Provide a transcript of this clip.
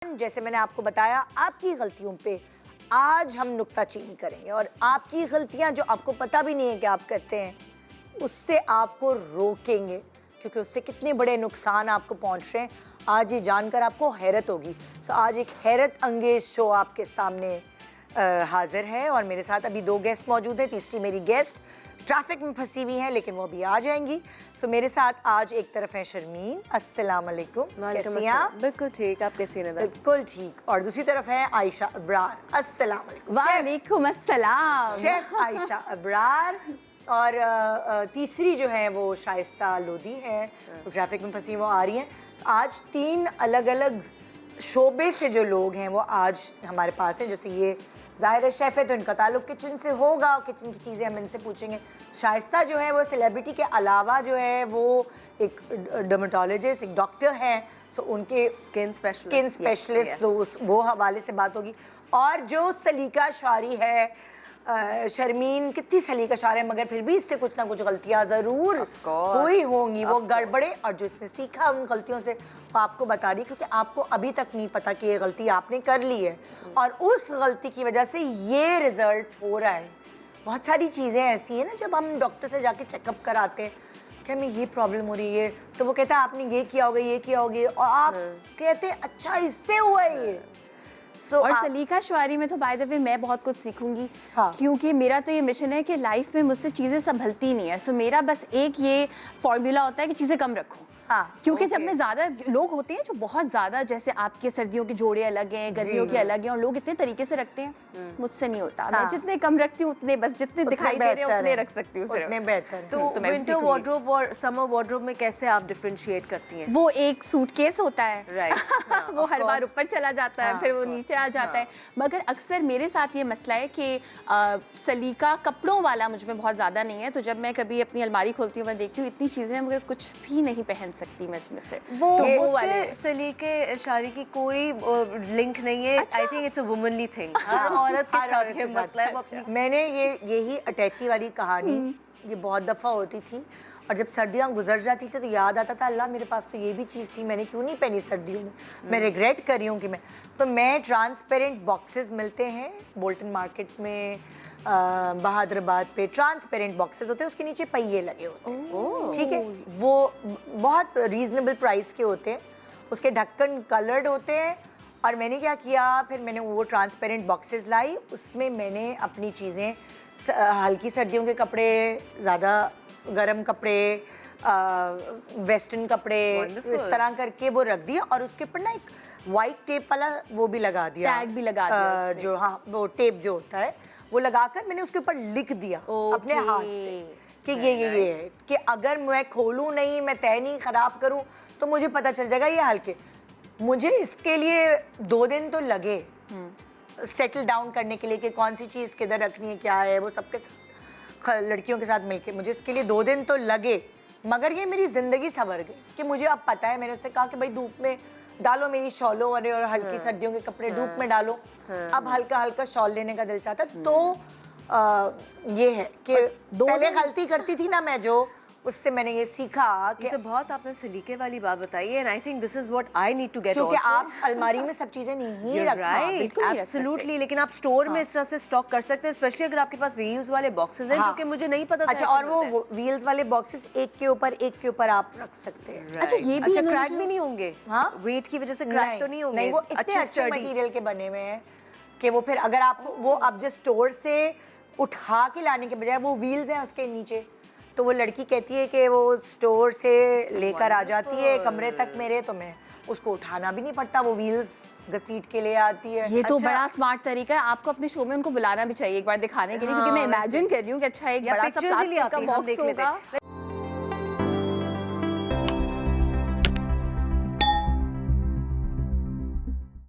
जैसे मैंने आपको बताया, आपकी गलतियों पे आज हम नुक्ताचीनी करेंगे और आपकी गलतियां जो आपको पता भी नहीं है कि आप करते हैं, उससे आपको रोकेंगे, क्योंकि उससे कितने बड़े नुकसान आपको पहुंच रहे हैं आज ये जानकर आपको हैरत होगी। सो आज एक हैरत अंगेज शो आपके सामने हाजिर है और मेरे साथ अभी 2 गेस्ट मौजूद हैं। तीसरी मेरी गेस्ट ट्रैफिक में फंसी हुई हैं लेकिन वो अभी आ जाएंगी। सो मेरे साथ आज एक तरफ है शर्मीन, अस्सलाम वालेकुम, कैसी हैं आप? बिल्कुल ठीक, आप कैसी हैं? बिल्कुल ठीक। और दूसरी तरफ है आयशा अबरार, अस्सलाम वालेकुम। वालेकुम अस्सलाम। शेफ आयशा अबरार। और तीसरी जो है वो शाइस्ता लोधी है, वो ट्रैफिक में फंसी वो आ रही हैं। आज 3 अलग अलग शोबे से जो लोग हैं वो आज हमारे पास हैं। जैसे ये ज़ाहिर है शेफ़ है तो इनका ताल्लुक किचन से होगा, किचन की चीज़ें हम इनसे पूछेंगे। शाइस्ता जो है वो सेलिब्रिटी के अलावा जो है वो एक डर्मेटोलॉजिस्ट, एक डॉक्टर हैं, सो उनके स्किन स्पेशलिस्ट तो वो हवाले से बात होगी। और जो सलीका शारी है शर्मीन, कितनी सलीका शार है मगर फिर भी इससे कुछ ना कुछ गलतियां ज़रूर हुई होंगी, वो गड़बड़े, और जो इसने सीखा उन गलतियों से वो आपको बता रही, क्योंकि आपको अभी तक नहीं पता कि ये गलती आपने कर ली है और उस गलती की वजह से ये रिजल्ट हो रहा है। बहुत सारी चीज़ें ऐसी हैं ना, जब हम डॉक्टर से जाके चेकअप कराते हैं कि हमें ये प्रॉब्लम हो रही है, तो वो कहता है आपने ये किया होगा, ये किया होगा, और आप कहते हैं अच्छा इससे हुआ है ये। और सलीका शुआरी में तो बाय द वे मैं बहुत कुछ सीखूंगी। हाँ। क्योंकि मेरा तो ये मिशन है कि लाइफ में मुझसे चीज़ें संभलती नहीं है। सो मेरा बस एक ये फॉर्मूला होता है कि चीज़ें कम रखो। हाँ, क्योंकि जब मैं ज़्यादा लोग होते हैं जो बहुत ज़्यादा, जैसे आपके सर्दियों के जोड़े अलग हैं, गर्मियों के अलग हैं, और लोग इतने तरीके से रखते हैं, मुझसे नहीं होता। हाँ। मैं जितने कम रखती हूँ उतने, बस जितने दिखाई दे रहे हैं उतने रख सकती हूँ सिर्फ। उतने बेहतर। तो विंटर वार्डरोब और समर वार्डरोब में कैसे आप डिफरेंशिएट करती हैं? वो एक सूटकेस होता है, राइट। वो हर बार ऊपर चला जाता है, फिर वो नीचे आ जाता है। मगर अक्सर मेरे साथ ये मसला है कि सलीका कपड़ों वाला मुझ में बहुत ज़्यादा नहीं है। तो जब मैं कभी अपनी अलमारी खोलती हूँ, मैं देखती हूँ इतनी चीज़ें हैं मगर कुछ भी नहीं पहन सकती मैं इसमें से। वो वाले सलीके शारी की कोई लिंक नहीं है। I think it's a womanly thing. हर औरत के साथ ये मसला है। वो अपनी मैंने यही अटैची वाली कहानी ये बहुत दफ़ा होती थी, और जब सर्दियाँ गुजर जाती थी तो याद आता था अल्लाह मेरे पास तो ये भी चीज़ थी, मैंने क्यों नहीं पहनी सर्दियों में। मैं रिग्रेट कर रही हूँ कि मैं ट्रांसपेरेंट बॉक्सेस मिलते हैं बोल्टन मार्केट में, बहादुराबाद पे ट्रांसपेरेंट बॉक्सेस होते हैं, उसके नीचे पहिए लगे होते हैं, ठीक है। वो बहुत रीज़नेबल प्राइस के होते हैं, उसके ढक्कन कलर्ड होते हैं। और मैंने क्या किया, फिर मैंने वो ट्रांसपेरेंट बॉक्सेस लाई, उसमें मैंने अपनी चीज़ें, हल्की सर्दियों के कपड़े, ज़्यादा गर्म कपड़े, वेस्टर्न कपड़े, इस तरह करके वो रख दिया। और उसके ऊपर ना एक वाइट टेप वाला वो भी लगा दिया, टैग भी लगा दिया जो, हाँ, वो टेप जो होता है वो लगाकर मैंने उसके ऊपर लिख दिया अपने हाथ से कि ये है कि अगर मैं खोलूँ नहीं, मैं तय नहीं ख़राब करूँ तो मुझे पता चल जाएगा ये हल्के। मुझे इसके लिए 2 दिन तो लगे सेटल डाउन करने के लिए कि कौन सी चीज़ किधर रखनी है, क्या है, वो सबके साथ, लड़कियों के साथ मिलके मुझे इसके लिए 2 दिन तो लगे। मगर ये मेरी ज़िंदगी संवर गई कि मुझे अब पता है। मैंने उससे कहा कि भाई धूप में डालो मेरी शॉलों और हल्की सर्दियों के कपड़े धूप में डालो। अब हल्का हल्का शॉल लेने का दिल चाहता। तो ये है कि पहले गलती करती थी ना मैं, जो उससे मैंने ये सीखा कि तो बहुत आपने सलीके वाली बात बताई है। And I think this is what I need to get क्योंकि आल्सो। आप अलमारी में सब चीजें नहीं रख राइट, एब्सोल्युटली। लेकिन आप स्टोर में इस तरह से स्टॉक कर सकते हैं, स्पेशली अगर आपके पास व्हील्स वाले बॉक्सेस हैं, जो कि मुझे नहीं पता था। अच्छा, और वो व्हील्स वाले बॉक्सेस एक के ऊपर आप रख सकते हैं। अच्छा, ये भी क्रैक भी नहीं होंगे? हाँ, वेट की वजह से क्रैक तो नहीं होंगे? नहीं, वो इतने अच्छे मटेरियल के बने हुए हैं कि वो फिर अगर आपको वो आप जो स्टोर से उठा के लाने के बजाय वो व्हील्स हैं उसके नीचे, तो वो लड़की कहती है कि वो स्टोर से लेकर आ जाती है कमरे तक मेरे, तो मैं उसको उठाना भी नहीं पड़ता, वो व्हील्स घसीट के ले आती है। ये तो बड़ा स्मार्ट तरीका है। आपको अपने शो में उनको बुलाना भी चाहिए एक बार दिखाने के लिए, क्योंकि मैं इमेजिन कर रही हूँ कि अच्छा एक बड़ा सा प्लास्टिक का बॉक्स होगा।